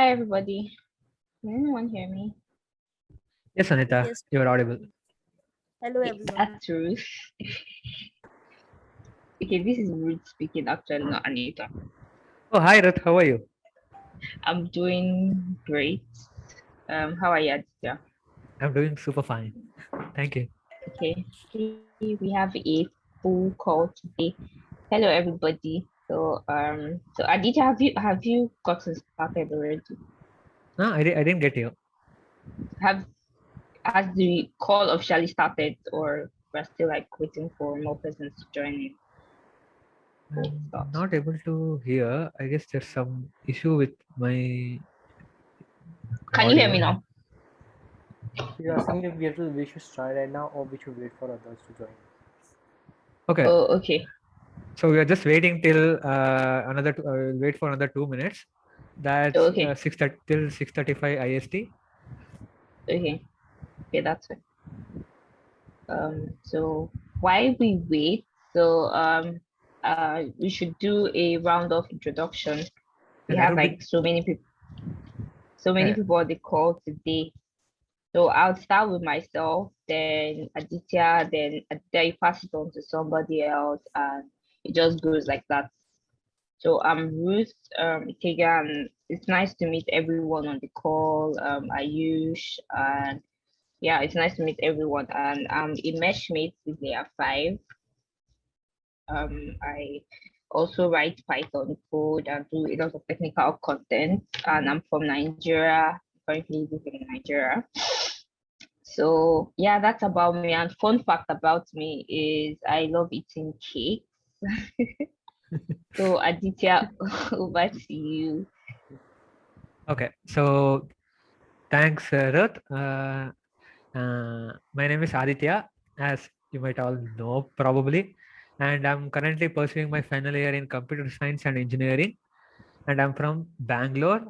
Hi, everybody. Can anyone hear me? Yes, Anita, Yes. you are audible. Hello, Yeah, everyone. that's Ruth. Okay, this is Ruth speaking, actually, not Anita. Oh, hi, Ruth. How are you? I'm doing great. How are you, Adithya? I'm doing super fine. Thank you. Okay, we have a full call today. Hello, everybody. So Aditya, have you gotten started already? No, I didn't get you. Has the call officially started, or we're still like waiting for more persons to join in? I'm not able to hear. I guess there's some issue with my Can you hear audio. me now? You're asking if we should start right now or we should wait for others to join. Okay. Oh, okay. So we are just waiting till wait for another 2 minutes. That's Okay. 6:30 till 6:35 IST. Okay. Okay, that's it. So while we wait, we should do a round of introduction. We That have would be like so many people on the call today. So I'll start with myself, then Aditya, then Aditya, you pass it on to somebody else, and it just goes like that. So I'm Ruth Ikega, and it's nice to meet everyone on the call. Ayush, and yeah, it's nice to meet everyone. And I'm a meshmate with Layer5. I also write Python code and do a lot of technical content. And I'm from Nigeria, currently living in Nigeria. So yeah, that's about me. And fun fact about me is I love eating cake. So Aditya, over to you. okay. So thanks, Ruth. My name is Aditya, as you might all know probably, and I'm currently pursuing my final year in computer science and engineering, and I'm from Bangalore.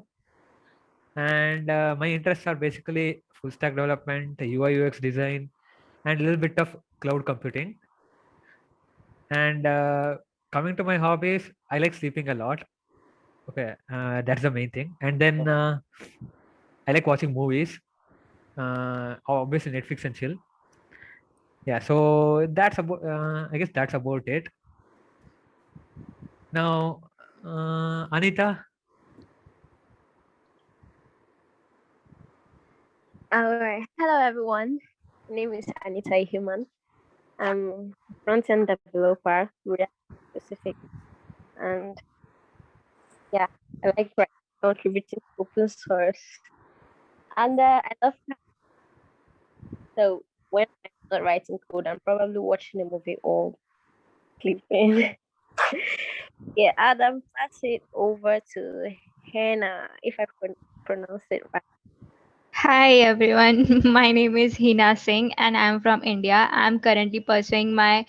And my interests are basically full stack development, UI UX design, and a little bit of cloud computing. And coming to my hobbies, I like sleeping a lot. Okay, that's the main thing. And then I like watching movies, obviously Netflix and chill. Yeah, so that's about. I guess that's about it. Now, Anita. Alright. Hello, everyone. My name is Anita Human. I'm front-end developer, React specific, and yeah, I like contributing to open source. And I love cats. So when I'm not writing code, I'm probably watching a movie or sleeping. Yeah, and I'm pass it over to Heena, if I pronounce it right. Hi everyone, my name is Heena Singh and I'm from India. I'm currently pursuing my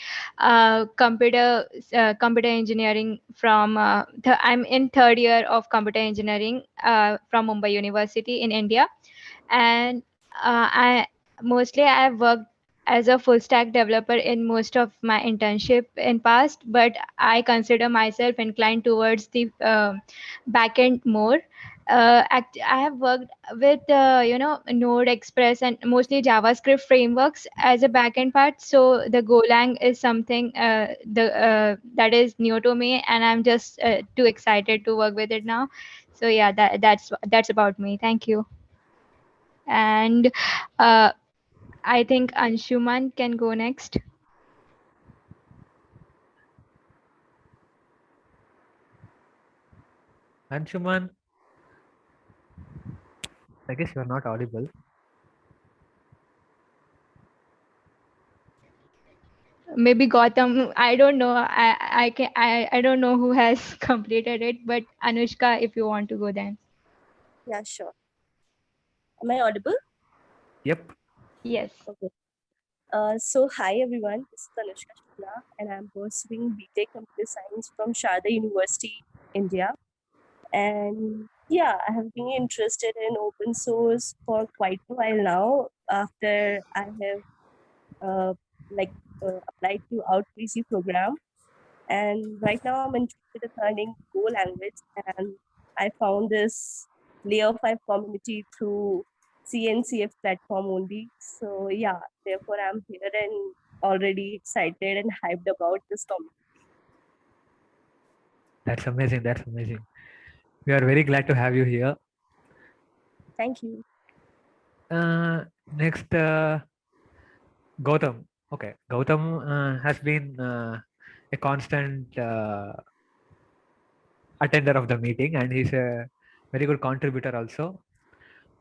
computer engineering from I'm in third year of computer engineering from Mumbai University in India, and I've worked as a full stack developer in most of my internship in past, but I consider myself inclined towards the backend more. I have worked with Node Express and mostly JavaScript frameworks as a backend part. So the Golang is something that is new to me, and I'm just too excited to work with it now. So yeah, that's about me. Thank you. And uh, I think Anshuman can go next. Anshuman, I guess you are not audible. Maybe Gautam. I don't know. I don't know who has completed it, but Anushka, if you want to go then. Yeah, sure. Am I audible? Yep. Yes. Okay. So hi everyone, this is Anushka Shukla and I'm pursuing BTech Computer Science from Sharda University, India. And yeah, I have been interested in open source for quite a while now after I have applied to Outreach program. And right now I'm interested in learning Go language, and I found this Layer5 community through CNCF platform only. So yeah, therefore I'm here and already excited and hyped about this community. That's amazing. That's amazing. We are very glad to have you here. Thank you. Next, Gautam. Okay, Gautam has been a constant attender of the meeting, and he's a very good contributor also.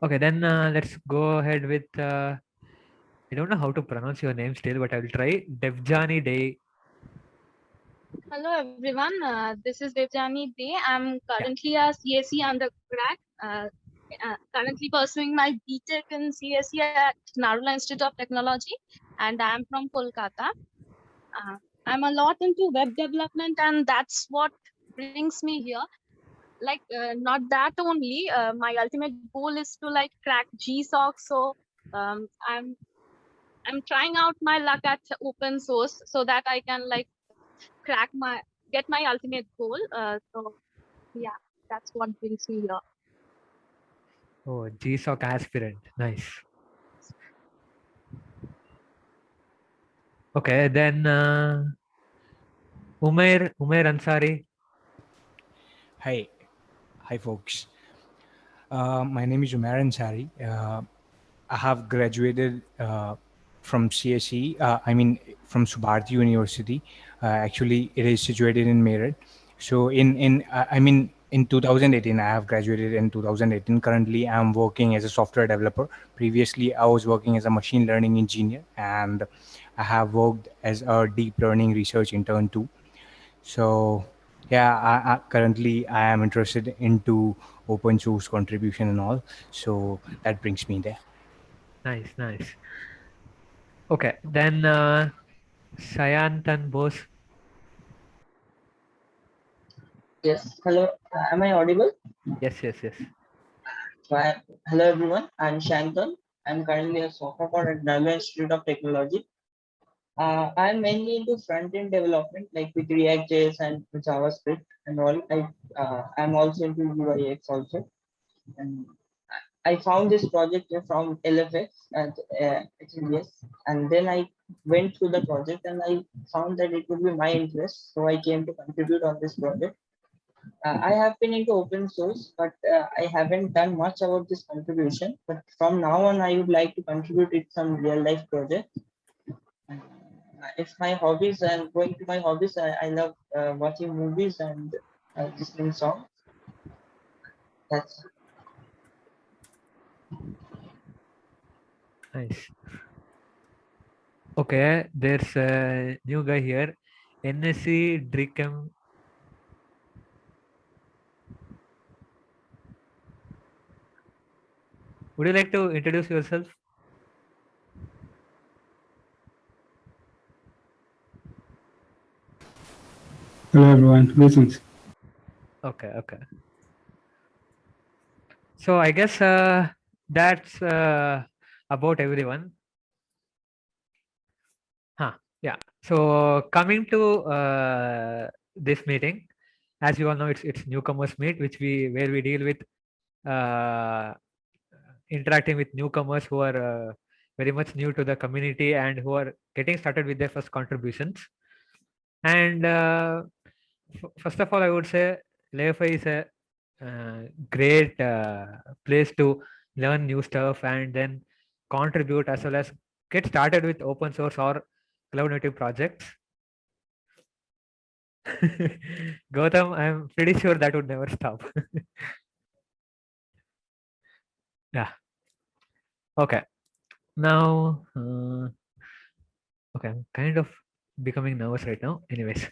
Okay, then let's go ahead with. I don't know how to pronounce your name still, but I will try. Devjani Day. Hello everyone, this is Devjani Day. I'm currently a CSE undergrad, currently pursuing my BTech in CSE at Narula Institute of Technology, and I'm from Kolkata. I'm a lot into web development, and that's what brings me here. Like, not that only, my ultimate goal is to like crack GSOC. So I'm trying out my luck at open source so that I can like get my ultimate goal. So yeah, that's what brings me here. Oh, GSOC aspirant. Nice. Okay, then Umair Ansari. Hi folks. My name is Umair Ansari. I have graduated from CSE. From Subharti University. Actually, it is situated in Meerut. So in 2018, I have graduated in 2018. Currently, I'm working as a software developer. Previously, I was working as a machine learning engineer, and I have worked as a deep learning research intern too. So yeah, currently I am interested into open source contribution and all. So that brings me there. Nice, nice. Okay, then Sayantan Bose. Yes, hello. Am I audible? Yes. Hello everyone. I'm Shantan. I'm currently a sophomore at Narula Institute of Technology. I'm mainly into front-end development, like with React.js and JavaScript and all. I'm also into UI/UX also. And I found this project from LFX at HLS, and then I went through the project and I found that it would be my interest, so I came to contribute on this project. I have been into open source, but I haven't done much about this contribution. But from now on, I would like to contribute with some real life projects. It's my hobbies, and going to my hobbies, I love watching movies and listening songs. That's Nice. Okay, there's a new guy here. NSC Drickem. Would you like to introduce yourself? Hello everyone, greetings. Okay. So I guess that's about everyone. Yeah. So coming to this meeting, as you all know, it's newcomers meet, where we deal with interacting with newcomers who are very much new to the community and who are getting started with their first contributions. And first of all, I would say Layer5 is a great place to learn new stuff and then contribute as well as get started with open source or cloud native projects. Gautam, I'm pretty sure that would never stop. Yeah. Okay. Now, okay, I'm kind of becoming nervous right now. Anyways,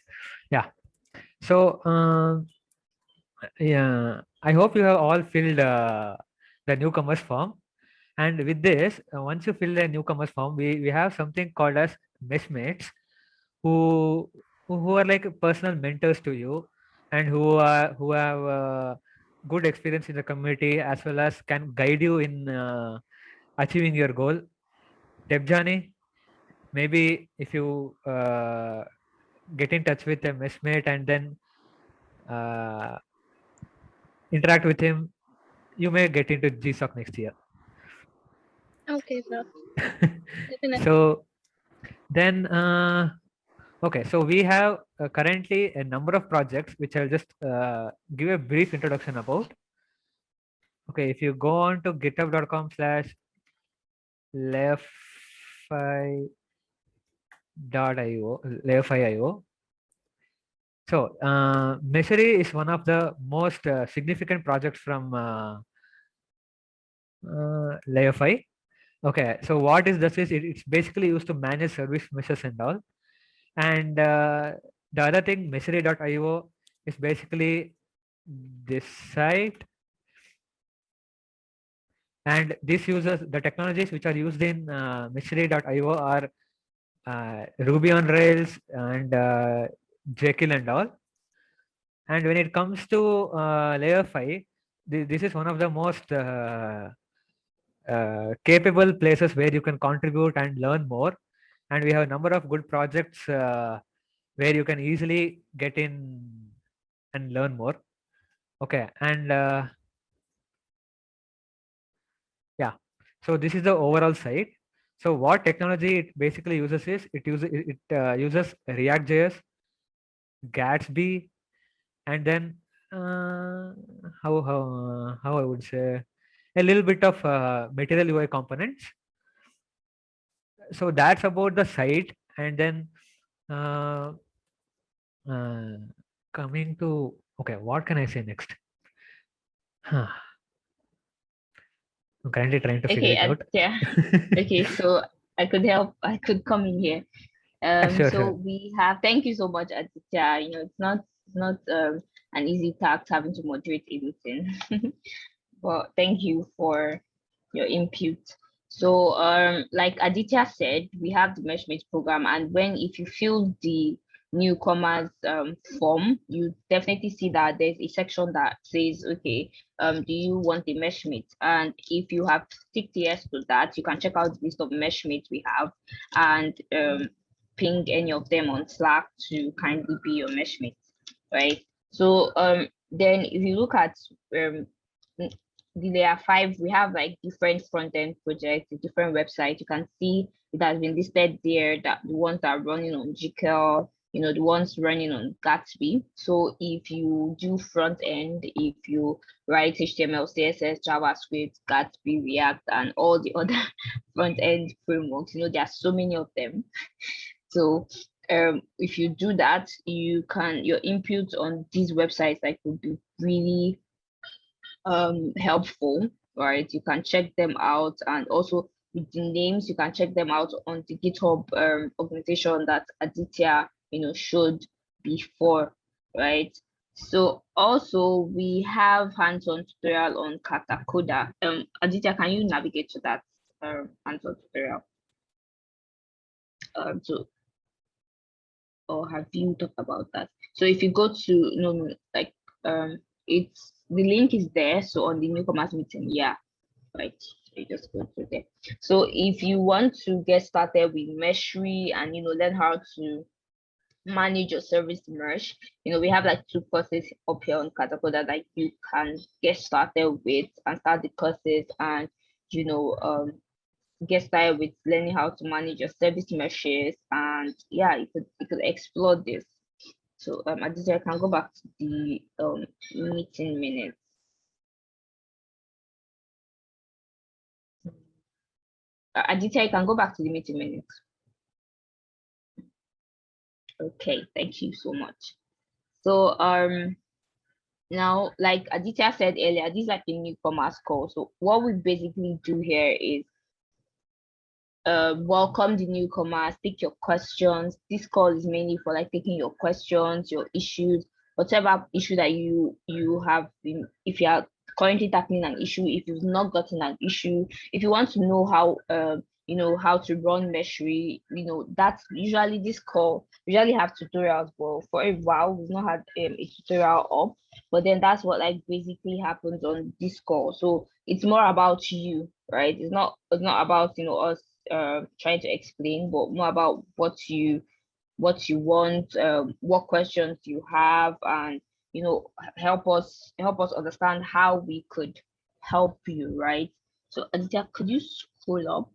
yeah. So, yeah, I hope you have all filled the newcomers form. And with this, once you fill the newcomers form, we have something called as meshmates, who are like personal mentors to you, and who have good experience in the community as well as can guide you in achieving your goal. Debjani, maybe if you get in touch with a meshmate and then interact with him, you may get into GSOC next year. Okay, sir. Definitely. So then, okay, so we have currently a number of projects which I'll just give a brief introduction about. Okay, if you go on to github.com/layer5.io, layer5.io. So Messery is one of the most significant projects from Layer5. Okay, so what is this is it's basically used to manage service meshes and all. And the other thing, Messery.io is basically this site. And this uses the technologies which are used in Messery.io are Ruby on Rails and Jekyll and all. And when it comes to Layer5, this is one of the most capable places where you can contribute and learn more. And we have a number of good projects where you can easily get in and learn more. Okay, and yeah, so this is the overall site. So what technology it basically uses is it uses React.js, Gatsby, and then how I would say a little bit of material UI components. So that's about the site. And then coming to, okay, what can I say next? I'm currently trying to figure it out. Yeah. Okay, so I could help. I could come in here. Sure. We have, thank you so much, Aditya. It's not an easy task having to moderate everything. But thank you for your input. So like Aditya said, we have the Meshmate program, and if you fill the newcomers form, you definitely see that there's a section that says, okay, do you want a meshmate? And if you have ticked yes to that, you can check out the list of meshmates we have and ping any of them on Slack to kindly be your meshmate, right? So then if you look at the Layer5, we have like different front-end projects, different websites. You can see it has been listed there that the ones that are running on Jekyll, the ones running on Gatsby. So if you do front end, if you write HTML, CSS, JavaScript, Gatsby, React, and all the other front end frameworks, there are so many of them. So if you do that, your input on these websites would be really helpful, right? You can check them out, and also with the names, you can check them out on the GitHub organization that Aditya showed before, right? So also we have hands-on tutorial on Katacoda. Aditya, can you navigate to that hands-on tutorial? Or have you talked about that? So if you go to it's the link is there. So on the newcomers meeting, yeah, right. So you just go through there. So if you want to get started with Meshery and learn how to manage your service mesh, we have like 2 courses up here on Katacoda that you can get started with and start the courses and get started with learning how to manage your service meshes, and yeah, you could explore this. So Aditya, I can go back to the meeting minutes. Aditya, you can go back to the meeting minutes. Okay, thank you so much. So now, like Aditya said earlier, this is like a newcomers call. So what we basically do here is welcome the newcomers, take your questions. This call is mainly for like taking your questions, your issues, whatever issue that you have been, if you are currently tackling an issue, if you've not gotten an issue, if you want to know how how to run Meshery, that's usually this call usually have tutorials. But for a while we've not had a tutorial up, but then that's what like basically happens on this call. So it's more about you, right? It's not about us trying to explain, but more about what you want, what questions you have, and help us understand how we could help you, right? So Aditya, could you scroll up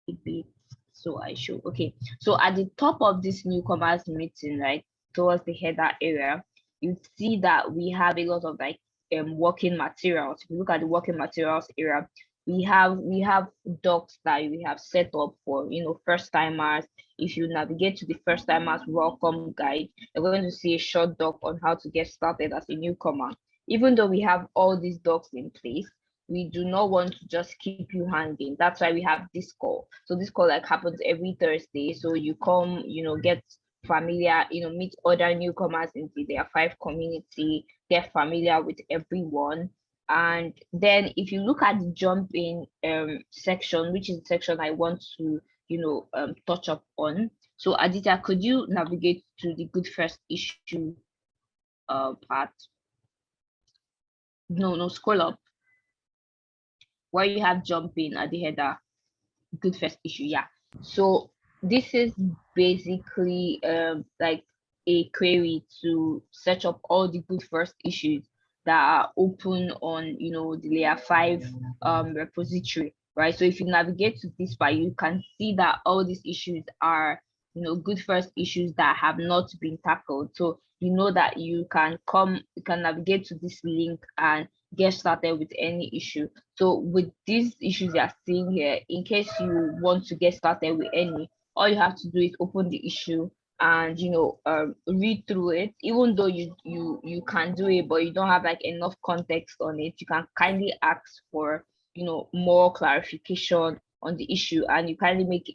a bit so I show? Okay, so at the top of this newcomers meeting, right, towards the header area, you see that we have a lot of like working materials. If you look at the working materials area, we have docs that we have set up for first timers. If you navigate to the first timers welcome guide, you're going to see a short doc on how to get started as a newcomer. Even though we have all these docs in place, we do not want to just keep you hanging. That's why we have this call. So this call like happens every Thursday. So you come, get familiar, meet other newcomers into the Layer5 community, get familiar with everyone. And then if you look at the jump in section, which is the section I want to, touch up on. So Aditya, could you navigate to the good first issue part? No, scroll up where you have jump in at the header, good first issue. Yeah, so this is basically like a query to search up all the good first issues that are open on the Layer5 repository, right? So if you navigate to this part, you can see that all these issues are good first issues that have not been tackled. So you know that you can navigate to this link and get started with any issue. So with these issues you are seeing here, in case you want to get started with any, all you have to do is open the issue and read through it. Even though you can do it, but you don't have like enough context on it, you can kindly ask for more clarification on the issue, and you kindly make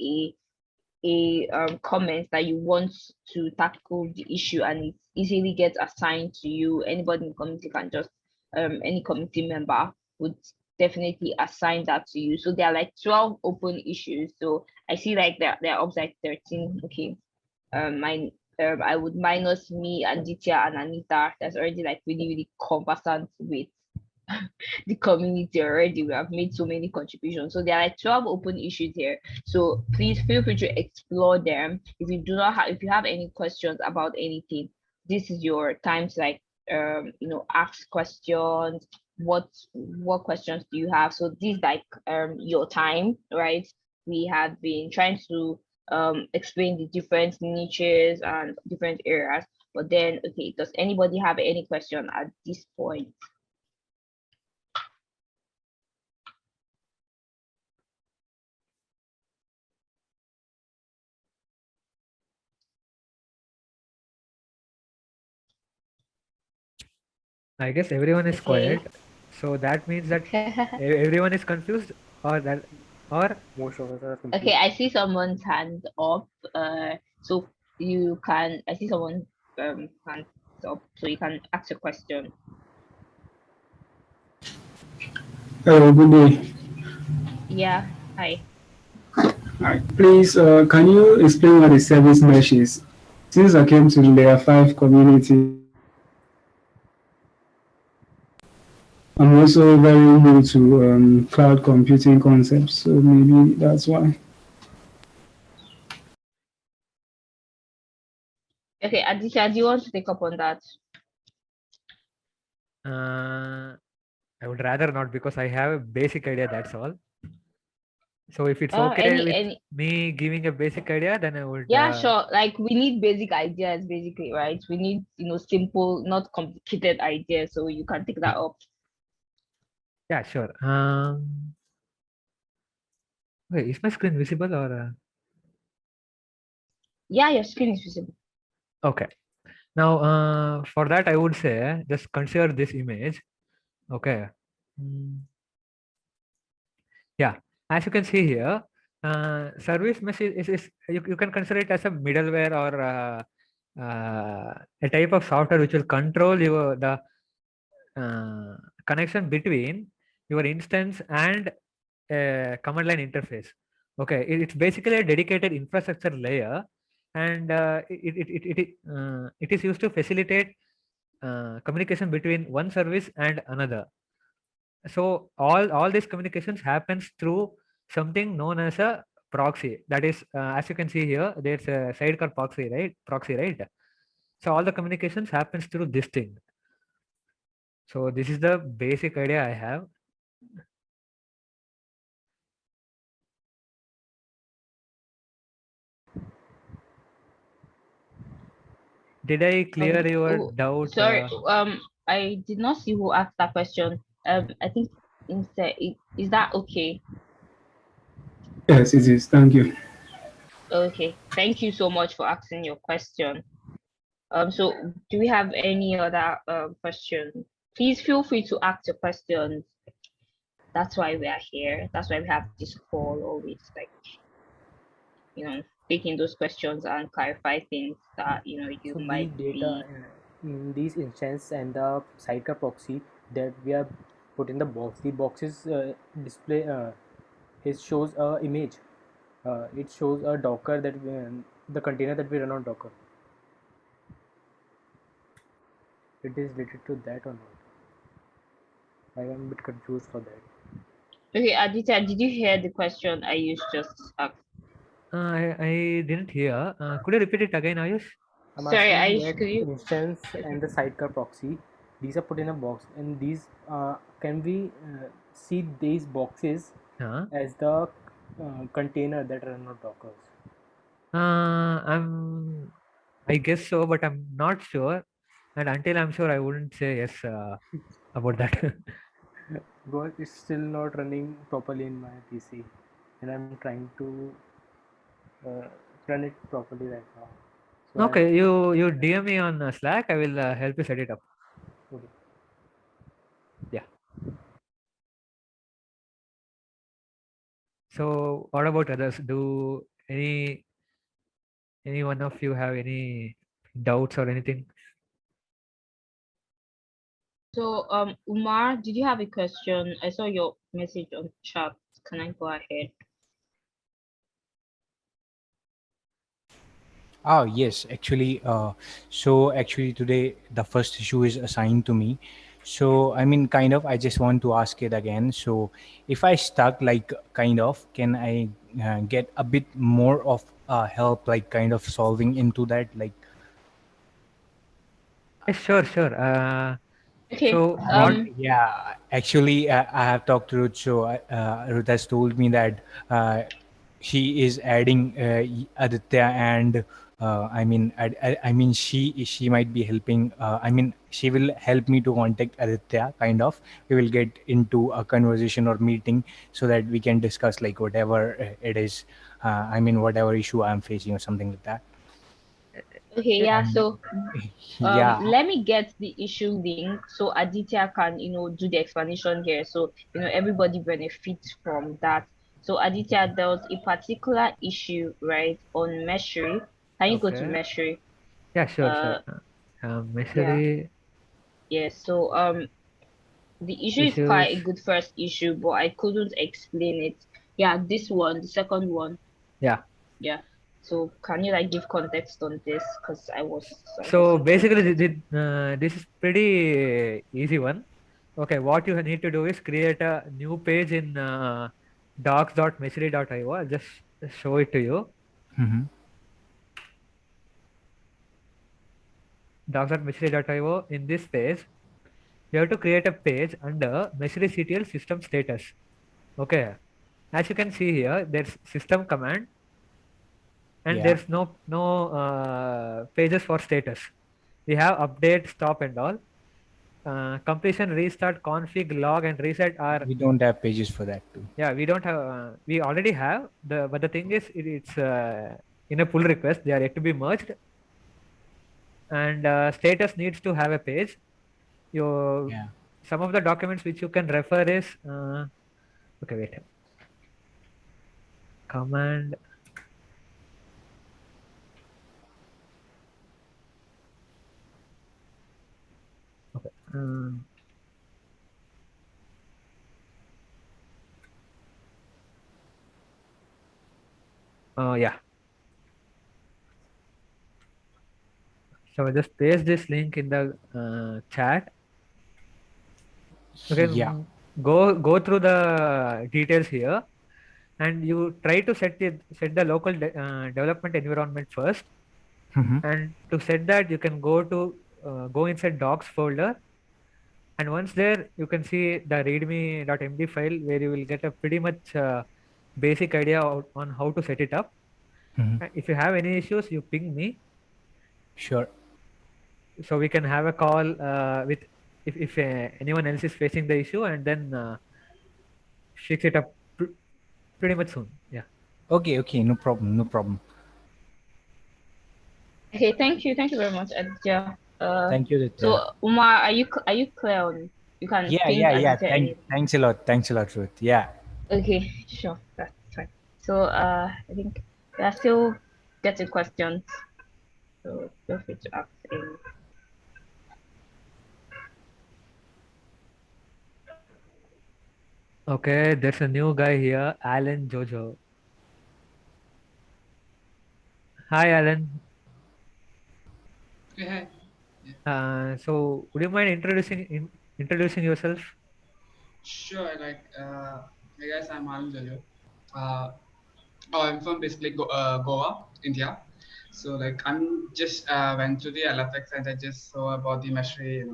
a comment that you want to tackle the issue, and it easily gets assigned to you. Anybody in the community can just any committee member would definitely assign that to you. So there are like 12 open issues. So I see like there are up like 13. Okay. I would minus me, Adithya, and Anita. That's already like really conversant with the community already. We have made so many contributions. So there are like 12 open issues here. So please feel free to explore them. If you have any questions about anything, this is your time to like ask questions. What questions do you have? So this is like your time, right? We have been trying to explain the different niches and different areas. But then, okay, does anybody have any question at this point? I guess everyone is Okay. quiet, so that means that everyone is confused, or Most of us are confused. Okay, I see someone's hand up. So I see someone's hand up, so you can ask a question. Hello, good day. Yeah, hi. Hi. Please, can you explain what a service mesh is? Since I came to the Layer5 community, I'm also very new to cloud computing concepts, so maybe that's why. Okay, Aditya, do you want to take up on that? I would rather not, because I have a basic idea, that's all. So if it's okay with me giving a basic idea, then I would. Yeah, sure. Like we need basic ideas, basically, right? We need simple, not complicated ideas. So you can take that up. Yeah, sure. Wait, is my screen visible or? Yeah, your screen is visible. Okay. Now, for that, I would say just consider this image. Okay. Yeah, as you can see here, service mesh is you can consider it as a middleware or a type of software which will control the connection between your instance and a command line interface. Okay, it's basically a dedicated infrastructure layer, and it is used to facilitate communication between one service and another. So all these communications happens through something known as a proxy. That is, as you can see here, there's a sidecar proxy, right? So all the communications happens through this thing. So this is the basic idea I have. Did I clear your doubt? Sorry, I did not see who asked that question. I think instead, is that okay? Yes, it is. Thank you. Okay, thank you so much for asking your question. So do we have any other question? Please feel free to ask your questions. That's why we are here. That's why we have this call always, like, taking those questions and clarify things that you So might these data be. in these instance and the sidecar proxy that we are put in the box, the boxes display it shows a image. It shows a Docker that the container that we run on Docker. It is related to that or not? I am a bit confused for that. Okay, Aditya, did you hear the question Ayush just asked? I didn't hear. Could you repeat it again, Ayush? I'm Sorry, asking Ayush, that could you? instance and the sidecar proxy, these are put in a box, and these can we see these boxes as the container that run on Docker? I guess so, but I'm not sure. And until I'm sure, I wouldn't say yes about that. Because it's still not running properly in my PC, and I'm trying to run it properly right now. So Okay, you DM me on Slack. I will help you set it up. Okay. Yeah. So what about others? Do any one of you have any doubts or anything? So, Umar, did you have a question? I saw your message on chat. Can I go ahead? Oh, yes, actually, so actually today the first issue is assigned to me. So, I mean, kind of, I just want to ask it again. So, if I stuck, like, kind of, can I get a bit more of help, like, kind of solving into that? Like, Yes, sure. Okay. So yeah, actually, I have talked to Ruth. So, Ruth has told me that she is adding Aditya, and I mean, she might be helping. I mean, she will help me to contact Aditya. Kind of, we will get into a conversation or meeting so that we can discuss like whatever it is. I mean, whatever issue I'm facing or something like that. Okay, yeah. And So, yeah, let me get the issue link so Aditya can, do the explanation here. So, everybody benefits from that. So, Aditya, there was a particular issue, right, on Meshery. Can you go to okay. Meshery? Yeah, sure. Yeah. Meshery Yeah. So, the issue is quite a good first issue, but I couldn't explain it. Yeah, this one, the second one. Yeah. Yeah. So, can you give context on this? Because I was So basically, interested. this is pretty easy one. Okay, what you need to do is create a new page in docs.meshery.io. I'll just show it to you. mm-hmm. Docs.meshery.io. In this page, you have to create a page under Meshery CTL system status. Okay, as you can see here, there's system command, and there's no pages for status. We have update, stop, and all. Completion, restart, config, log, and reset are. We don't have pages for that too. Yeah, we don't have. We already have but the thing is, it's in a pull request. They are yet to be merged, and status needs to have a page. Some of the documents which you can refer is. Okay, wait. Command. Okay. Yeah. So I just paste this link in the chat. Okay. Yeah. Go through the details here, and you try to set the local development environment first. Mm-hmm. And to set that, you can go inside docs folder And once there, you can see the readme.md file where you will get a pretty much basic idea on how to set it up. If you have any issues, you ping me. Sure. So we can have a call with if anyone else is facing the issue, and then fix it up pretty much soon. Yeah. Okay, no problem. Okay, thank you very much, Aditya. Thank you, Aditya. So Umar, are you clear on? You can ping Yeah. Aditya. Thanks a lot, Ruth. Yeah. Okay, sure, that's fine. So I think we are still getting questions. So feel free to ask any. Okay, there's a new guy here, Alan Jojo. Hi, Alan. Hey, So would you mind introducing yourself? sure. Hey guys, I'm Alan Jojo. I'm from basically Goa, India. So I'm just went to the LFX and I just saw about the machinery,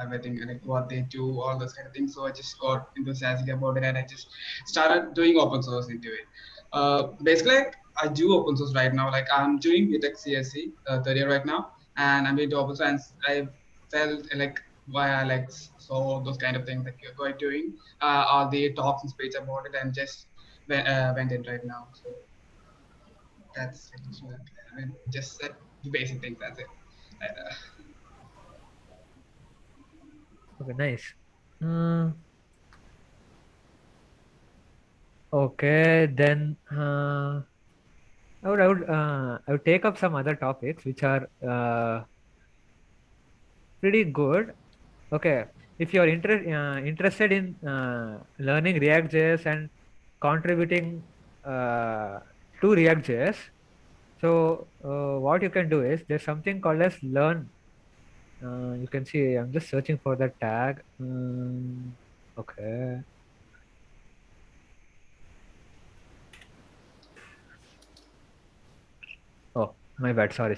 everything, like what they do, all those kind of things. So I just got enthusiastic about it and I just started doing open source into it. Basically, I do open source right now. Like I'm doing BTech CSC third year right now, and I'm doing open source. And I felt like why I saw those kind of things that you're going doing, all the talks and speech about it, and just went in right now. So that's it. So, I mean, just the basic things. That's it. Okay, nice. Okay, then I would take up some other topics which are pretty good. Okay, if you are interested in learning React.js and contributing to React.js, so what you can do is there's something called as learn. You can see I'm just searching for the tag. Okay. Oh, my bad. Sorry.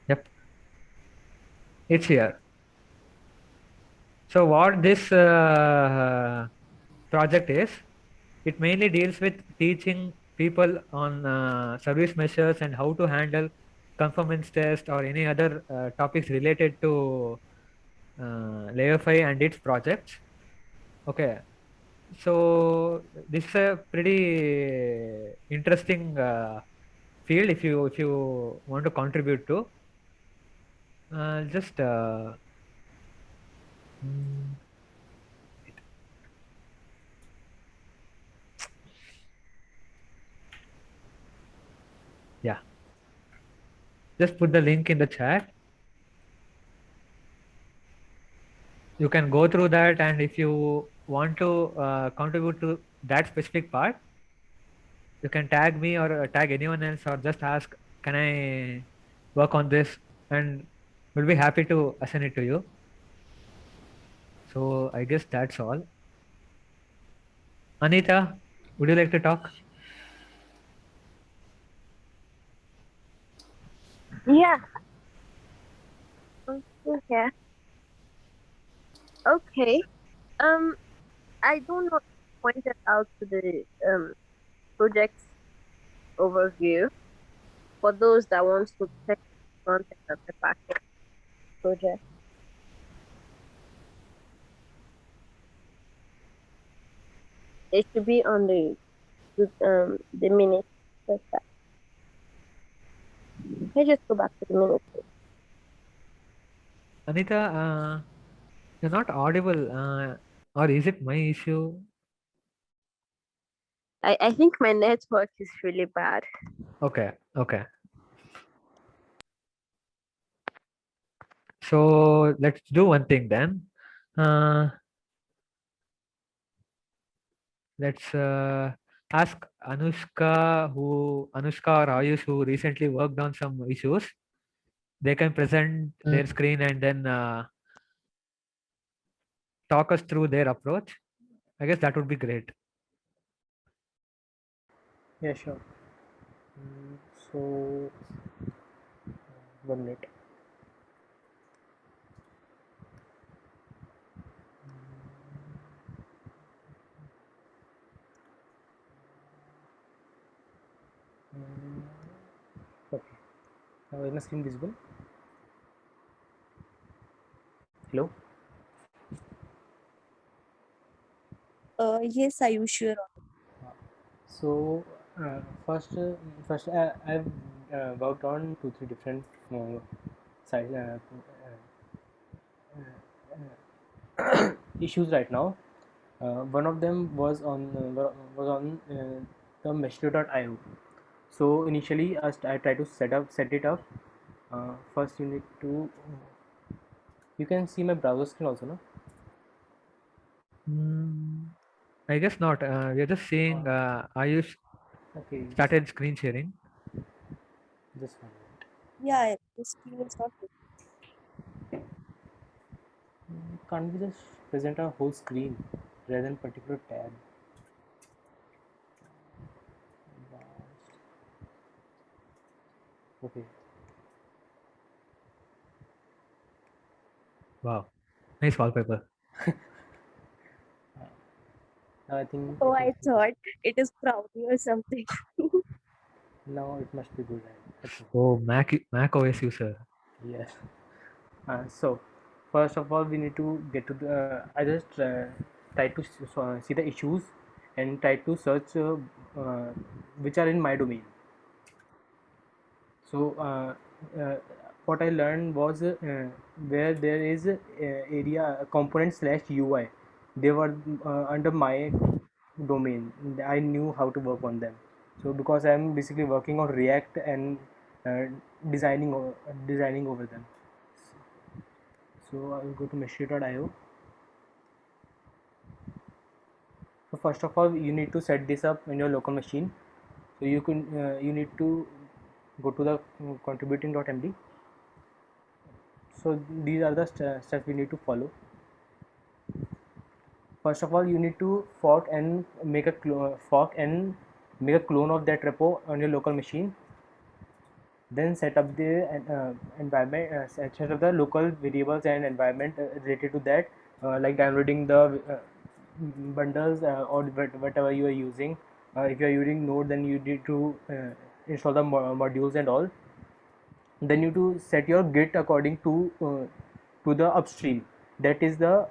Yep, it's here. So what this project is, it mainly deals with teaching people on service measures and how to handle conformance test or any other topics related to Layer5 and its projects. Okay, so this is a pretty interesting field if you want to contribute to. Just yeah, just put the link in the chat. You can go through that, and if you want to contribute to that specific part, you can tag me or tag anyone else, or just ask, can I work on this, and we'll be happy to assign it to you. So I guess that's all. Anita, would you like to talk? Yeah. Okay. Okay. I don't know. Pointed out to the project overview for those that want to check the content of the package project. It should be on the minutes. Let's just go back to the minutes. Anita, you're not audible, or is it my issue? I think my network is really bad. Okay. So let's do one thing then. Let's ask Anushka or Ayush, who recently worked on some issues. They can present their screen and then talk us through their approach. I guess that would be great. Yeah, sure. So 1 minute. Okay. Now is my screen visible? Hello. Yes, Ayush, you're on. So first I've worked on 2-3 different size issues right now. One of them was on the Meshlo.io. So initially I tried to set it up. First you need to, you can see my browser screen also, no? I guess not. We are just seeing Ayush Okay, started screen sharing. just 1 minute. Yeah, the screen is not Can't we just present our whole screen rather than particular tab? Okay. Wow, nice wallpaper. Now I think Oh, it I is. thought it is brownie or something. Now it must be good, right? I think. Oh, Mac OS user. Yes. So first of all, we need to get to the. I just try to see the issues and try to search which are in my domain. So what I learned was where there is area component slash UI, they were under my domain. I knew how to work on them. So because I'm basically working on React and uh, designing over them. So I will go to Meshri.io. So first of all, you need to set this up in your local machine. So you need to go to the contributing.md. So these are the steps we need to follow. First of all, you need to fork and make a clone of that repo on your local machine. Then set up the environment, set up the local variables and environment related to that, like downloading the bundles or whatever you are using. If you are using Node, then you need to install the modules and all. Then you to set your git according to the upstream. That is the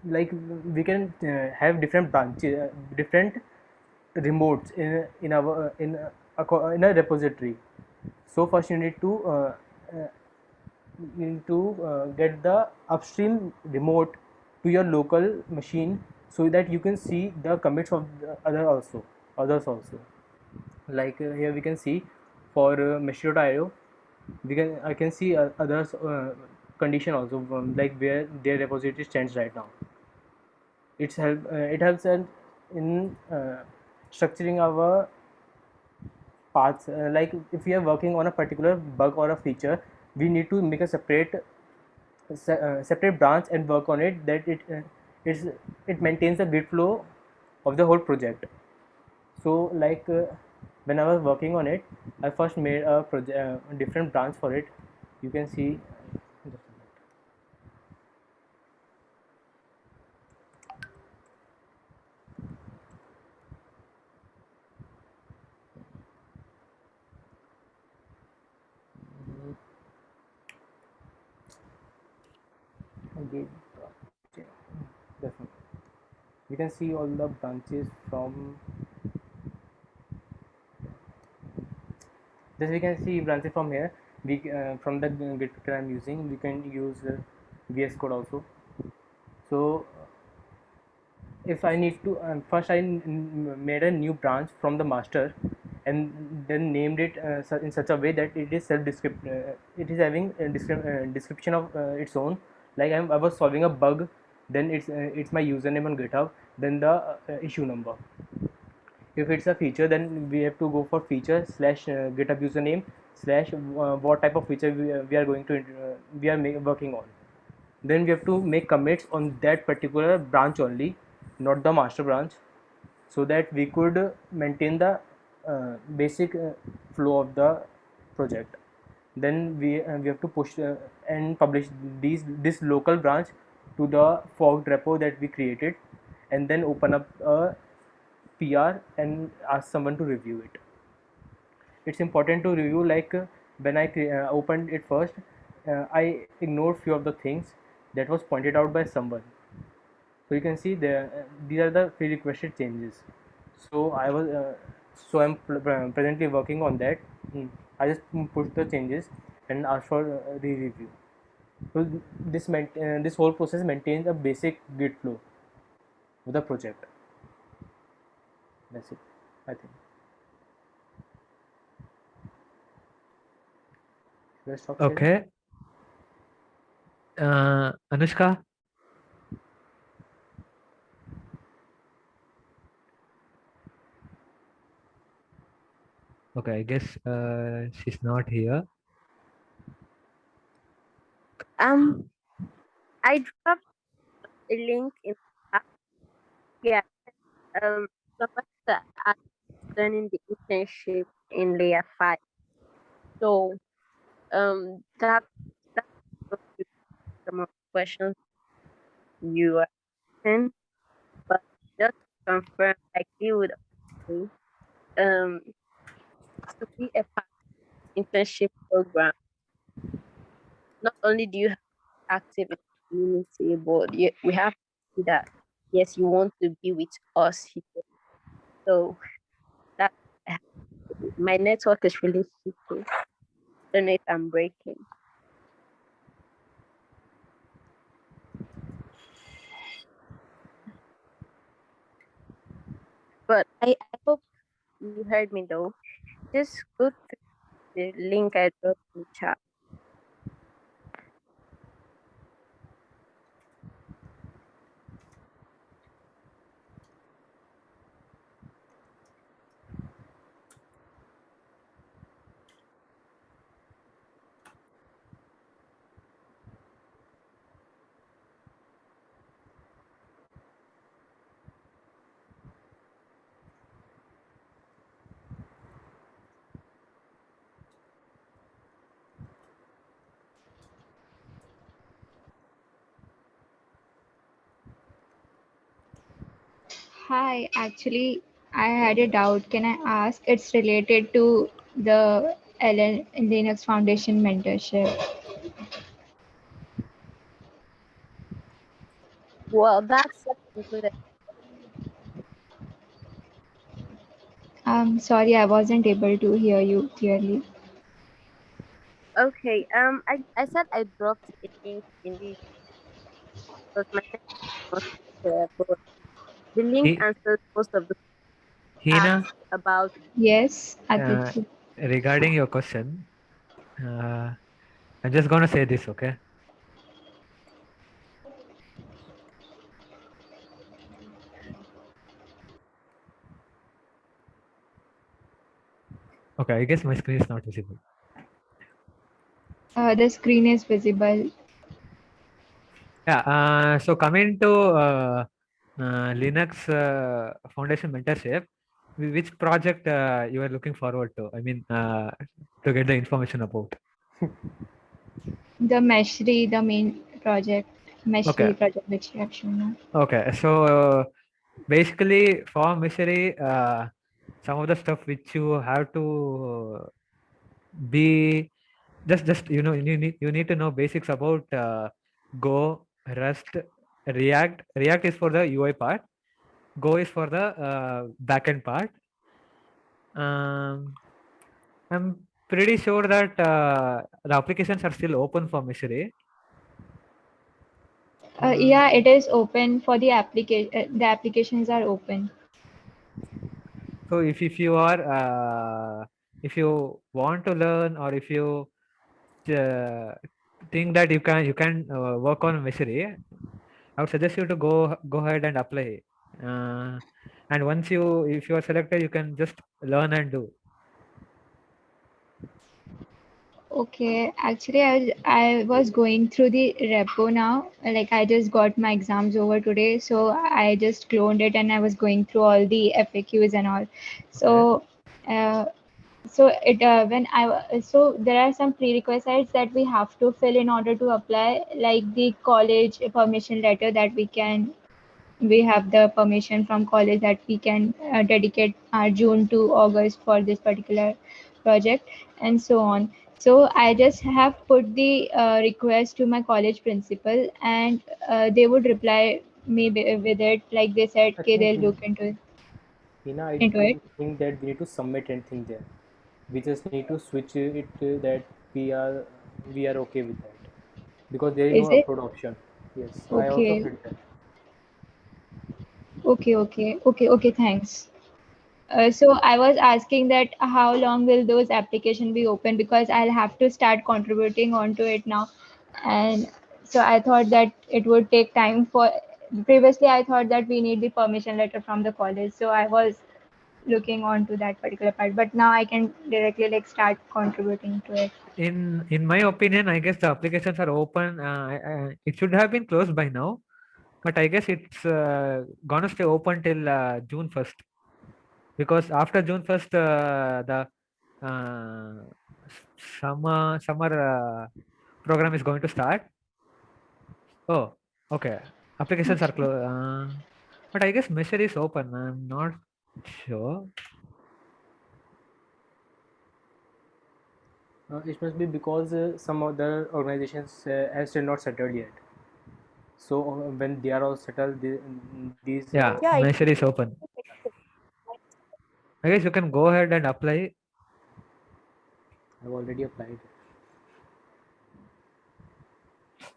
like we can have different branches, different remotes in a repository. So first you need to get the upstream remote to your local machine so that you can see the commits of the others also. Like here we can see for Mesh.io, I can see others condition also, like where their repository stands right now. It helps us in structuring our paths. Like if we are working on a particular bug or a feature, we need to make a separate branch and work on it, that it maintains the git flow of the whole project. So like when I was working on it, I first made a different branch for it. You can see. Okay, definitely. We can see all the branches from this. We can see branches from here. We from the git package I'm using, we can use VS Code also. So if I need to first I made a new branch from the master and then named it in such a way that it is it is having a description of its own. Like I was solving a bug, then it's my username on GitHub, then the issue number. If it's a feature, then we have to go for feature slash GitHub username slash what type of feature we are going to working on. Then we have to make commits on that particular branch only, not the master branch, so that we could maintain the basic flow of the project. Then we have to push and publish this local branch to the forked repo that we created, and then open up a PR and ask someone to review it. It's important to review, like when I opened it first, I ignored few of the things that was pointed out by someone. So you can see these are the pre-requested changes. So I'm presently working on that. I just push the changes and ask for re-review. So this whole process maintains a basic Git flow of the project. That's it, I think. Should I stop sharing? Okay. Anushka? Okay, I guess she's not here. I dropped a link in the app. Yeah. Somebody are learning the internship in layer 5. So that's some of the questions you are asking, but just to confirm, like you would say, to be a part of internship program, not only do you have to be active in the community, but we have to see that yes, you want to be with us here. So that my network is really shaky. Don't know if I'm breaking. But I hope you heard me though. Just go to the link I dropped in the chat. Hi, actually, I had a doubt. Can I ask? It's related to the Linux Foundation mentorship. Well, that's included. I'm sorry, I wasn't able to hear you clearly. Okay. I said I dropped a link in the because my network was there, but the link answers most of the Heena? asked about. Yes, Adithya. Regarding your question, I'm just going to say this, okay? Okay, I guess my screen is not visible. The screen is visible. Yeah, so coming to Linux Foundation mentorship, which project you are looking forward to? I mean, to get the information about. The Meshri, the main project. Meshri Okay. project which you have shown now. Okay, so basically for Meshri, some of the stuff which you have to be just you need to know basics about Go, Rust, React. React is for the UI part. Go is for the backend part. I'm pretty sure that the applications are still open for Meshri. Yeah, it is open for the application. The applications are open. So if you are if you want to learn, or if you think that you can work on Meshri, I would suggest you to go ahead and apply. And once if you are selected, you can just learn and do. Okay, actually, I was going through the repo now. Like I just got my exams over today, so I just cloned it and I was going through all the FAQs and all. So So there are some prerequisites that we have to fill in order to apply, like the college permission letter that we have the permission from college that we can dedicate our June to August for this particular project, and so on. So I just have put the request to my college principal, and they would reply me with it, like they said, I okay, think they'll look Hina, I into it. don't think that we need to submit anything there. We just need to switch it that we are okay with that, because there is no Is it upload option. Yes, I also okay? felt that. Okay. Thanks. So I was asking that how long will those application be open, because I'll have to start contributing onto it now, and so I thought that it would take time for. Previously, I thought that we need the permission letter from the college, so I was looking on to that particular part. But now I can directly like start contributing to it. In my opinion, I guess the applications are open. It should have been closed by now, but I guess it's gonna stay open till June 1st, because after June 1st, the uh, summer program is going to start. Oh, okay. Applications are closed. But I guess Measure is open. I'm not sure. It must be because some other organizations are still not settled yet. So when they are all settled, these Yeah, Yeah, it Measure is open. I guess you can go ahead and apply. I've already applied.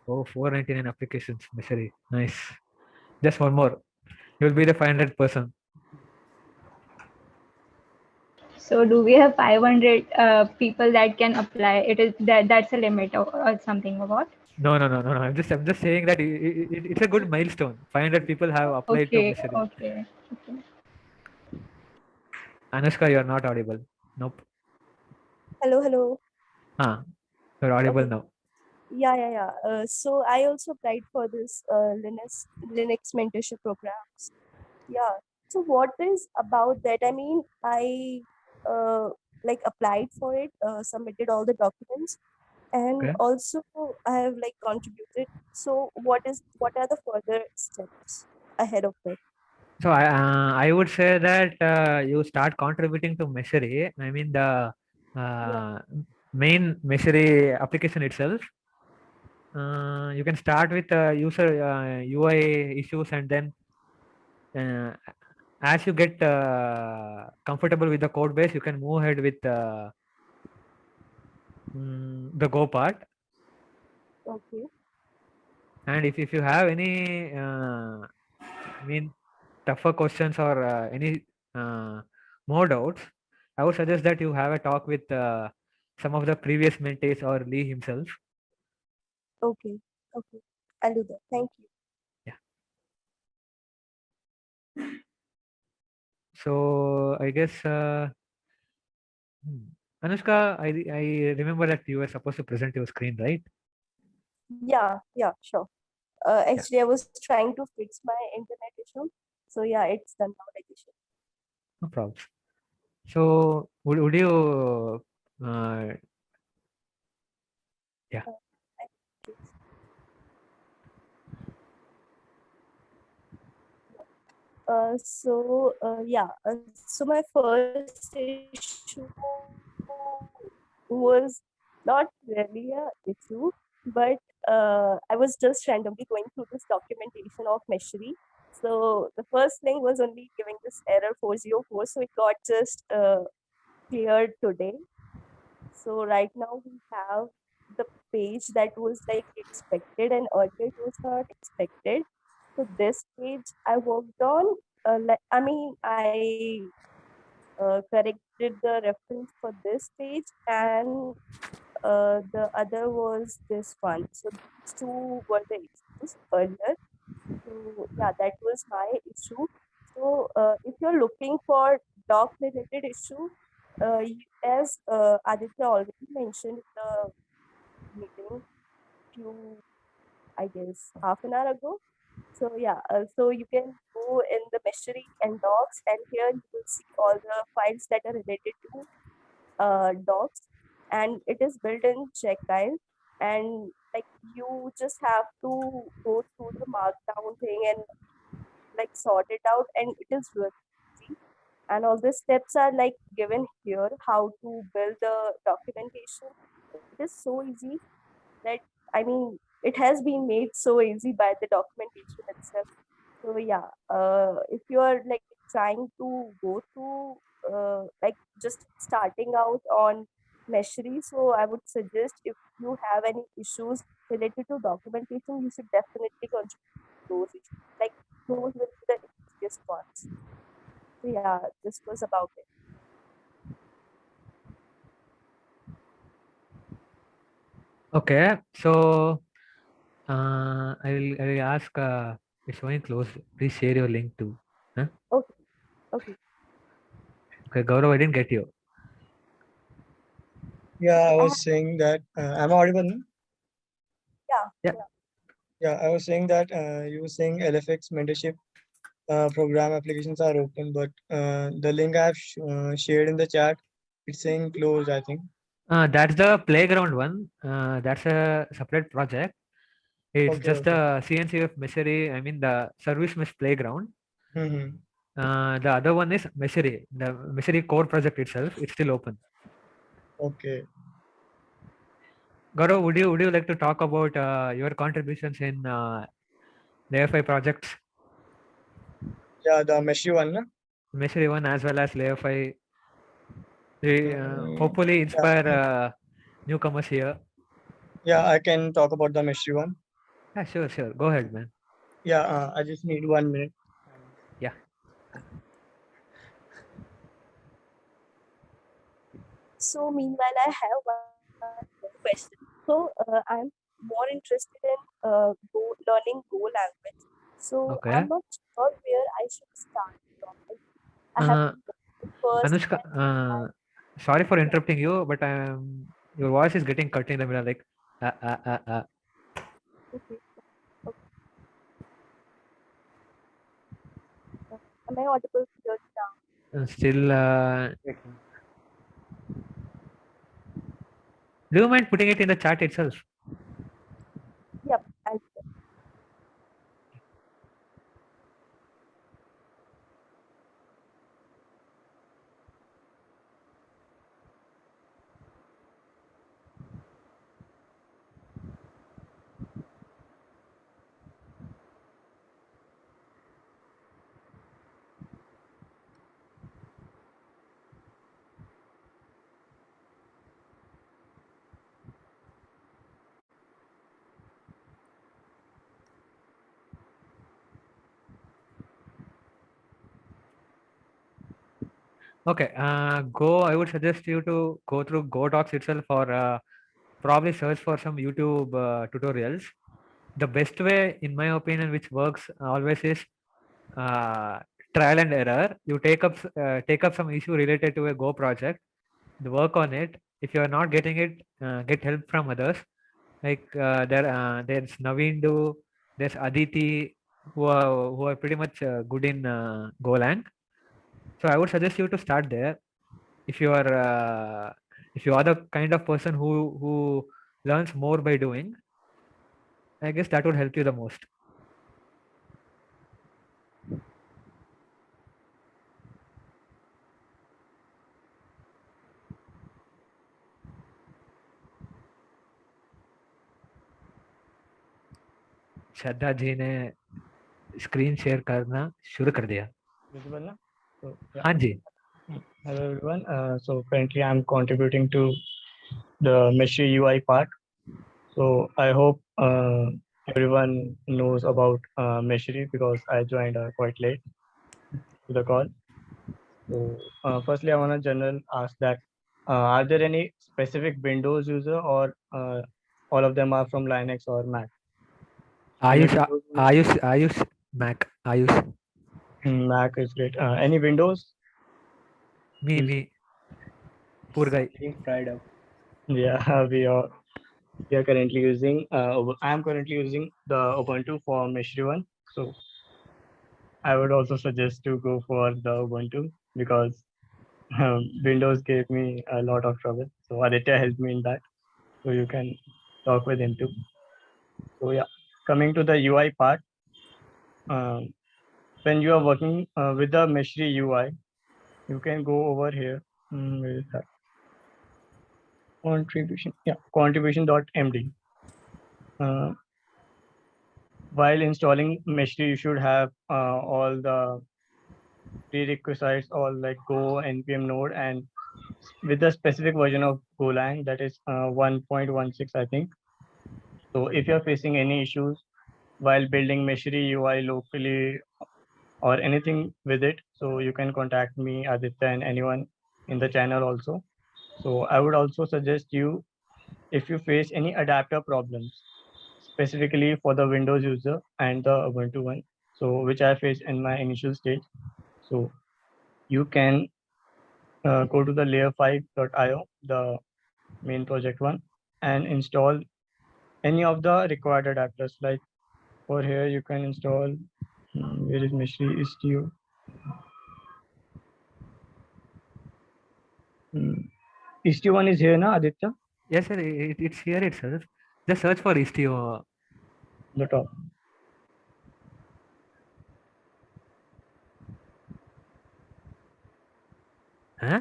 Oh, 499 applications, Measure. Nice. Just one more. You'll be the 500th person. So do we have 500 people that can apply? It is that's a limit, or something about? No. I'm just saying that it's a good milestone. 500 people have applied to Okay, Measure. okay. Anushka, you are not audible. Nope. hello. Ah, you're audible Okay. now. Yeah. So I also applied for this Linux mentorship programs. Yeah. So what is about that? I mean, I like applied for it, submitted all the documents, and Okay. also I have like contributed. So what are the further steps ahead of it? So I would say that you start contributing to Messery. I mean the Yeah. uh, main Messery application itself. You can start with user UI issues, and then uh, as you get comfortable with the code base, you can move ahead with the Go part. Okay. And if you have any I mean tougher questions or any more doubts, I would suggest that you have a talk with some of the previous mentees or Lee himself. Okay. I'll do that. Thank you. Yeah. So I guess Anushka, I remember that you were supposed to present your screen, right? Yeah, sure. Yeah, Actually, I was trying to fix my internet issue. So yeah, it's done now, like issue. no problem. So would you yeah. So my first issue was not really a issue, but I was just randomly going through this documentation of Meshery. So the first thing was only giving this error 404, so it got just cleared today. So right now we have the page that was like expected, and earlier it was not expected. So this page I worked on, I corrected the reference for this page, and the other was this one. So these two were the issues earlier. So yeah, that was my issue. So if you're looking for doc related issue, as Aditya already mentioned in the meeting few, I guess, half an hour ago. So yeah, so you can go in the Meshery and docs, and here you will see all the files that are related to docs, and it is built in Jekyll, and like you just have to go through the markdown thing and like sort it out, and it is really easy. And all the steps are like given here, how to build the documentation. It is so easy that, I mean, it has been made so easy by the documentation itself. So yeah, if you are like trying to go through like just starting out on Meshery, so I would suggest, if you have any issues related to documentation, you should definitely contribute those issues. Like those will be the easiest ones. So yeah, this was about it. Okay, so I will ask. It's showing close. Please share your link too. Huh? Okay. Okay. Okay, Gaurav, I didn't get you. Yeah, I was saying that am I audible? No? Yeah. Yeah, I was saying that you were saying LFX mentorship program applications are open, but the link I have shared in the chat, it's saying closed, I think. That's the playground one. That's a separate project. It's Okay, just okay. the CNCF Meshery, I mean the service mesh playground. Mm-hmm. The other one is Meshery, the Meshery core project itself. It's still open. Okay. Gaurav, would you like to talk about your contributions in Layer5 projects? Yeah, the Meshery one, no? Meshery one as well as Layer5. Hopefully inspire newcomers here. Yeah, I can talk about the Meshery one. Yeah, sure. Go ahead, man. Yeah, I just need 1 minute. Yeah. So meanwhile, I have one more question. So I'm more interested in learning Go language. So Okay. I'm not sure where I should start from. I have to first. Anushka, sorry for interrupting you, but your voice is getting cut in the middle, like. Okay. Am I audible clearly now? Still, do you mind putting it in the chat itself? Yep, I'll do that. Okay, I would suggest you to go through Go Docs itself, or probably search for some YouTube tutorials. The best way, in my opinion, which works always is trial and error. You take up some issue related to a Go project, work on it. If you are not getting it, get help from others. Like there's Navindu, there's Aditi, who are pretty much good in Golang. So I would suggest you to start there. If you are the kind of person who learns more by doing, I guess that would help you the most. Shraddha ji ने screen share करना शुरू कर दिया. Visible now? So, yeah. हाँ जी. Hello everyone. So currently I'm contributing to the Meshery UI part. So I hope everyone knows about Meshery because I joined quite late to the call. So firstly, I want to general ask that are there any specific Windows user, or all of them are from Linux or Mac? Ayush, Mac. Ayush. Mac is great. Any Windows? Me. Poor guy. Getting fried up. Yeah, we are currently using. I am currently using the Ubuntu for Meshery one. So I would also suggest to go for the Ubuntu because Windows gave me a lot of trouble. So Aditya helped me in that. So you can talk with him too. So yeah, coming to the UI part, when you are working with the Meshri UI, you can go over here. Where is that? Contribution. Yeah, contribution.md. While installing Meshri, you should have all the prerequisites, all like Go, npm node, and with the specific version of Golang, that is 1.16, I think. So if you're facing any issues while building Meshri UI locally or anything with it, so you can contact me, Aditya, and anyone in the channel also. So I would also suggest you, if you face any adapter problems, specifically for the Windows user and the Ubuntu one, so which I faced in my initial stage. So you can go to the layer5.io, the main project one, and install any of the required adapters. Like for here, you can install, where is Meshri Istio? Istio one is here, na Aditya? Yes, sir. It's here itself. Just search for Istio. The top. Huh?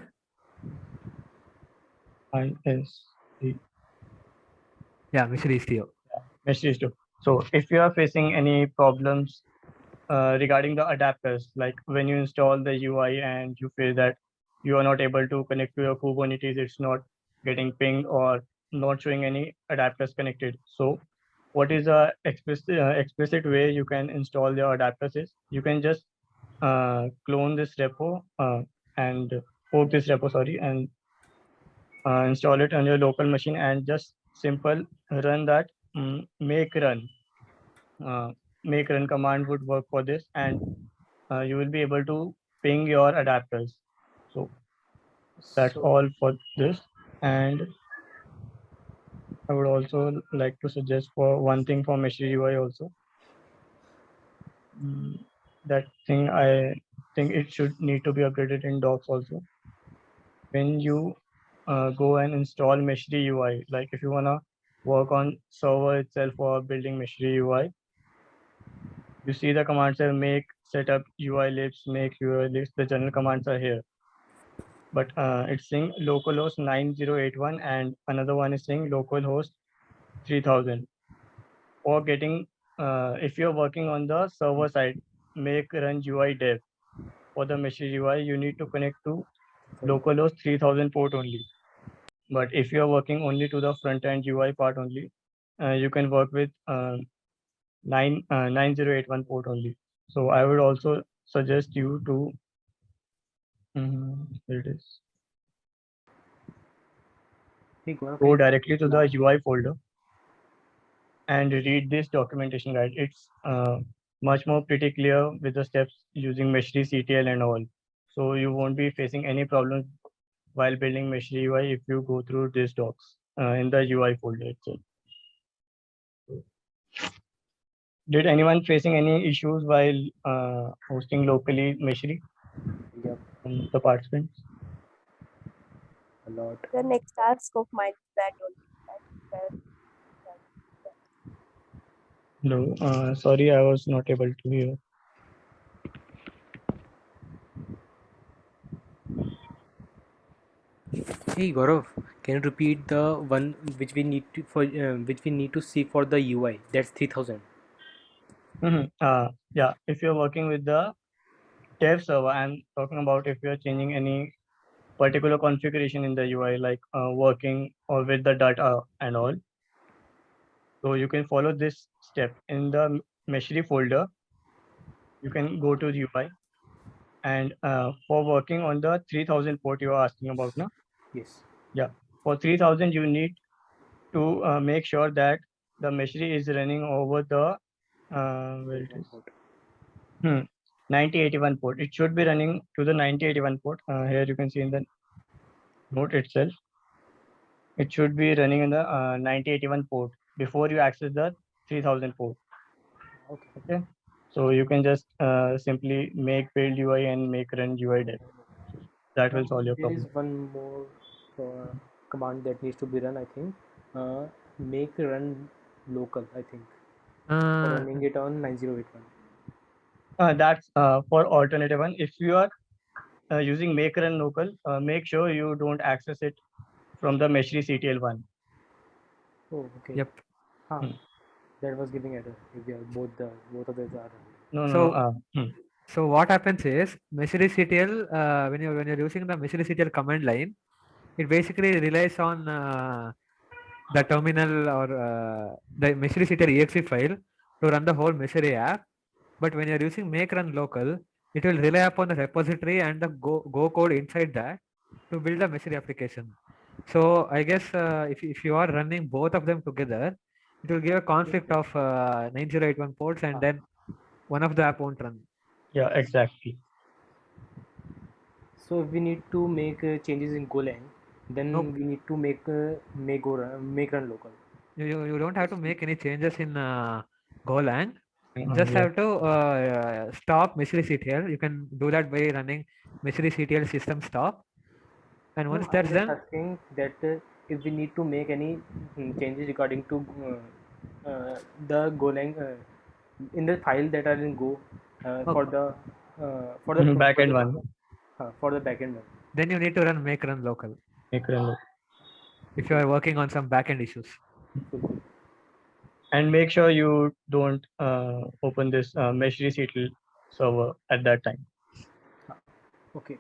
IST. Yeah, Meshri Istio. Meshri Istio. So if you are facing any problems regarding the adapters, like when you install the UI and you feel that you are not able to connect to your Kubernetes, it's not getting pinged or not showing any adapters connected. So what is a explicit way you can install your adapters is you can just clone this repo and fork this repo, sorry, and install it on your local machine and just simple run that make run. Make run command would work for this, and you will be able to ping your adapters. So that's all for this. And I would also like to suggest for one thing for Meshri UI also. That thing, I think it should need to be updated in docs also. When you go and install Meshri UI, like if you wanna work on server itself or building Meshri UI, you see the commands are make, setup, UI libs, make UI libs. The general commands are here. But it's saying localhost 9081 and another one is saying localhost 3000. For getting, if you're working on the server side, make run UI dev. For the machine UI, you need to connect to localhost 3000 port only. But if you're working only to the front end UI part only, you can work with 9081 port only. So I would also suggest you to, here it is. Go directly to the UI folder and read this documentation guide. It's much more pretty clear with the steps using Meshri CTL and all. So you won't be facing any problems while building Meshri UI if you go through these docs in the UI folder itself. Did anyone facing any issues while hosting locally Meshri? Yep. From the participants? A lot. The next task of mine is that only. No, sorry, I was not able to hear. Hey Gaurav, can you repeat the one which we need to which we need to see for the UI? That's 3000. Yeah, if you're working with the dev server, I'm talking about if you're changing any particular configuration in the UI, like working or with the data and all. So you can follow this step in the Meshri folder. You can go to the UI, and for working on the 3000 port you are asking about, no? Yes. Yeah, for 3000 you need to make sure that the Meshri is running over the where it is. 9081 port. It should be running to the 9081 port. Here you can see in the note itself. It should be running in the 9081 port before you access the 3000 port. Okay. So you can just simply make build UI and make run UI dev. That will solve your There is problem. one more command that needs to be run, I think. Make run local, I think. For running it on 9081. That's for alternative one. If you are using make run local, make sure you don't access it from the Meshri CTL one. Oh, okay. Yep. That was giving error. If we are both of those are No, So, no. So what happens is Meshri CTL, when you're using the Meshri CTL command line, it basically relies on the terminal or the Meshri CTL exe file to run the whole Meshri app. But when you're using make run local, it will rely upon the repository and the Go code inside that to build a Meshri application. So I guess if you are running both of them together, it will give a conflict of 9081 ports, and then one of the app won't run. Yeah, exactly. So if we need to make changes in Golang, then we need to make run local. You don't have to make any changes in Golang. You Mhm, just yeah. have to stop Meshri CTL. You can do that by running Meshri CTL system stop. And once No, I'm that's just done, asking that if we need to make any changes regarding to the Golang in the file that are in Go for the Backend one. For the backend one. then you need to run make run local Make run local. if you are working on some backend issues. And make sure you don't open this Meshri CTL server at that time. Okay.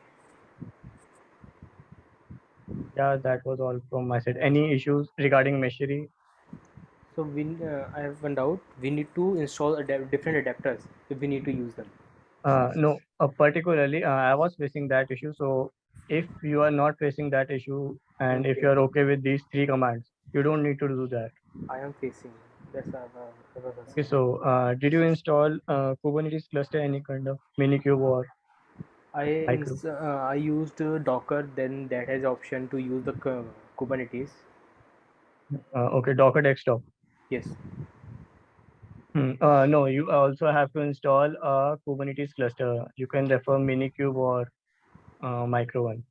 Yeah, that was all from my side. Any issues regarding Meshri? So I have found out we need to install different adapters if we need to use them. No, particularly I was facing that issue. So if you are not facing that issue and if you are okay with these 3 commands, you don't need to do that. I am facing. That's why I was Okay, so did you install Kubernetes cluster, any kind of Minikube or Micro? I used Docker. Then that has option to use the Kubernetes. Okay, Docker desktop. Yes. No, you also have to install a Kubernetes cluster. You can refer Minikube or Micro one.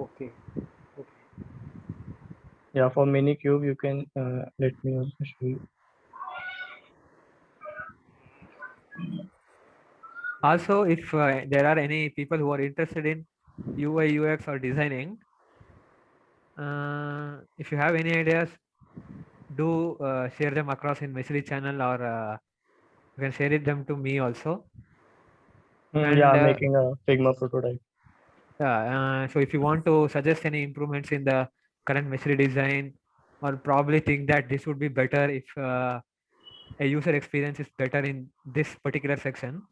Okay. Yeah, for Minikube, you can let me also show you. Also, if there are any people who are interested in UI, UX or designing, if you have any ideas, do share them across in Meshri channel, or you can share it them to me also. Yeah, making a Figma prototype. So if you want to suggest any improvements in the current Meshri design, or probably think that this would be better if a user experience is better in this particular section.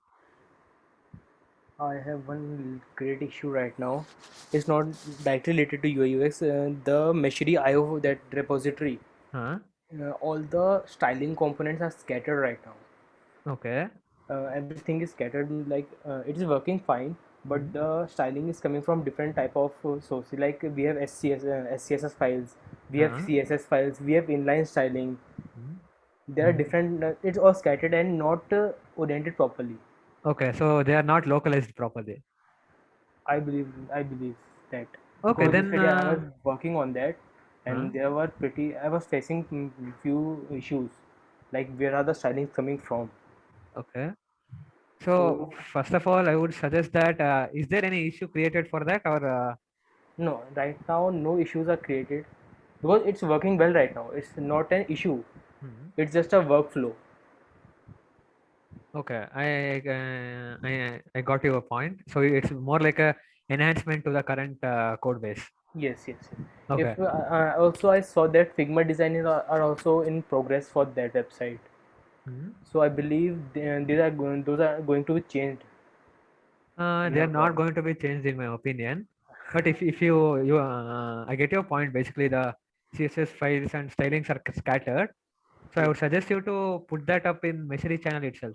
I have one great issue right now. It's not directly related to UI UX. The Meshri IO, that repository, all the styling components are scattered right now. Okay. Everything is scattered. Like it is working fine, but the styling is coming from different type of sources. Like we have SCSS files, we have CSS files, we have inline styling. There are different. It's all scattered and not oriented properly. Okay, so they are not localized properly. I believe that. Okay, Because then yesterday I was working on that, and there were I was facing few issues, like where are the stylings coming from. Okay. So first of all, I would suggest that is there any issue created for that, or No, right now no issues are created because it's working well right now. It's not an issue. It's just a workflow. okay, I got your point. So it's more like a enhancement to the current code base. Yes. Okay. If also I saw that Figma designs are also in progress for that website. So I believe those are going to be changed. They are not going to be changed in my opinion. But if you I get your point. Basically, the CSS files and stylings are scattered. So I would suggest you to put that up in Meshri channel itself.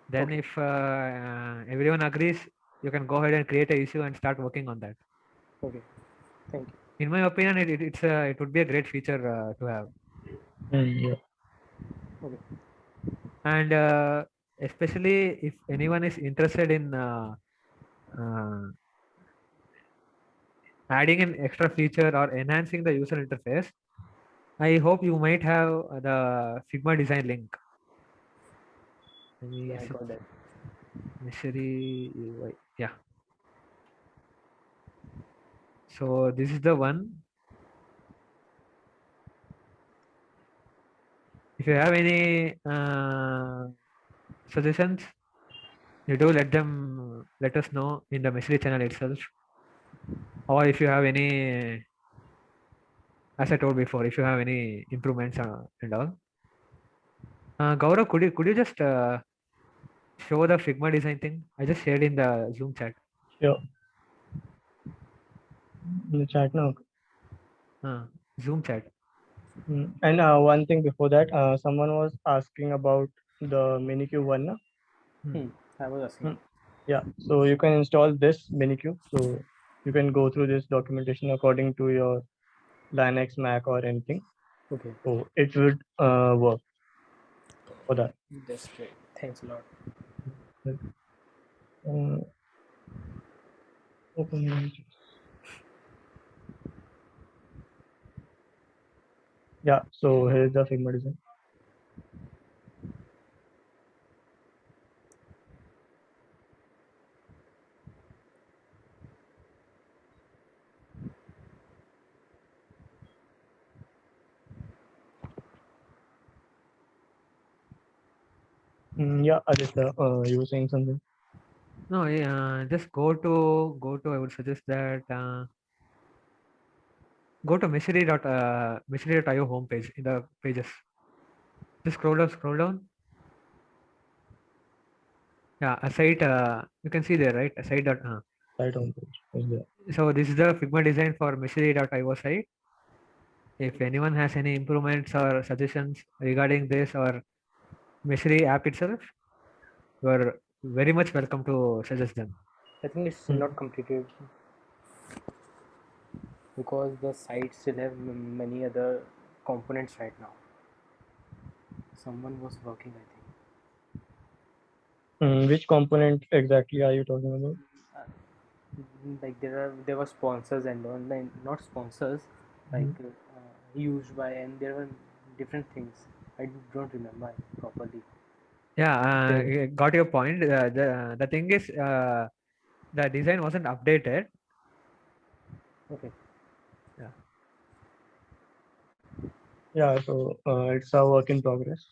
Then if everyone agrees, you can go ahead and create an issue and start working on that. Okay, thank you. In my opinion, it would be a great feature to have. Yeah. Okay. And especially if anyone is interested in adding an extra feature or enhancing the user interface, I hope you might have the Figma design link. Yeah, I got that. Missouri UI. Yeah. So this is the one. If you have any suggestions, you do let us know in the message channel itself. Or if you have any, as I told before, if you have any improvements and all. Gaurav, could you just show the Figma design thing? I just shared in the Zoom chat. Sure. In the chat now. Zoom chat. And one thing before that, someone was asking about the Minikube one. Na? I was asking. Yeah, so you can install this Minikube. So you can go through this documentation according to your Linux, Mac, or anything. Okay. So it would work for that. That's great. Thanks a lot. Open. Yeah, so here's the Figma design. Yeah, Aditya, you were saying something. No, just go to. I would suggest that go to Missouri.io homepage in the pages. Just scroll down. Yeah, a site. You can see there, right? A site. Site homepage is there. So this is the Figma design for Missouri.io site. If anyone has any improvements or suggestions regarding this or Missouri app itself, you are very much welcome to suggest them. I think it's not completed because the site still have many other components right now. Someone was working, I think. Which component exactly are you talking about? Like there were sponsors and online, not sponsors, like used by, and there were different things. I don't remember properly. Yeah, got your point. The thing is, the design wasn't updated. Okay. Yeah. Yeah, so it's a work in progress.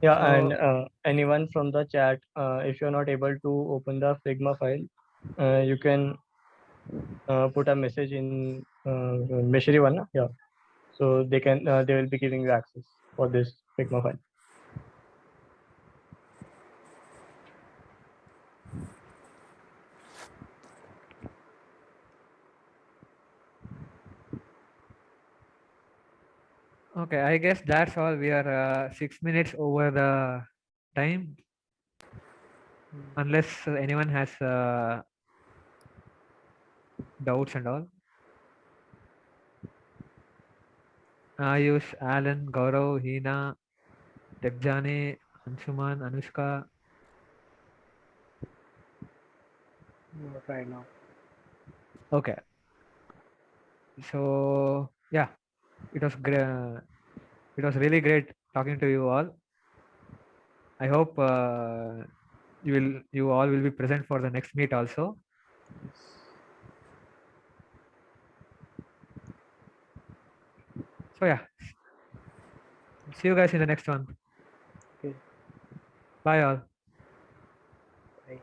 Yeah, and anyone from the chat, if you're not able to open the Figma file, you can put a message in Mishri one. Yeah, so they will be giving you access for this Figma file. Okay, I guess that's all. We are 6 minutes over the time. Unless anyone has doubts and all. Ayush, Alan, Gaurav, Heena, Debjani, Anshuman, Anushka. Not right now. Okay. So yeah, it was great. It was really great talking to you all. I hope you all will be present for the next meet also. So yeah, see you guys in the next one. Okay. Bye all. Bye.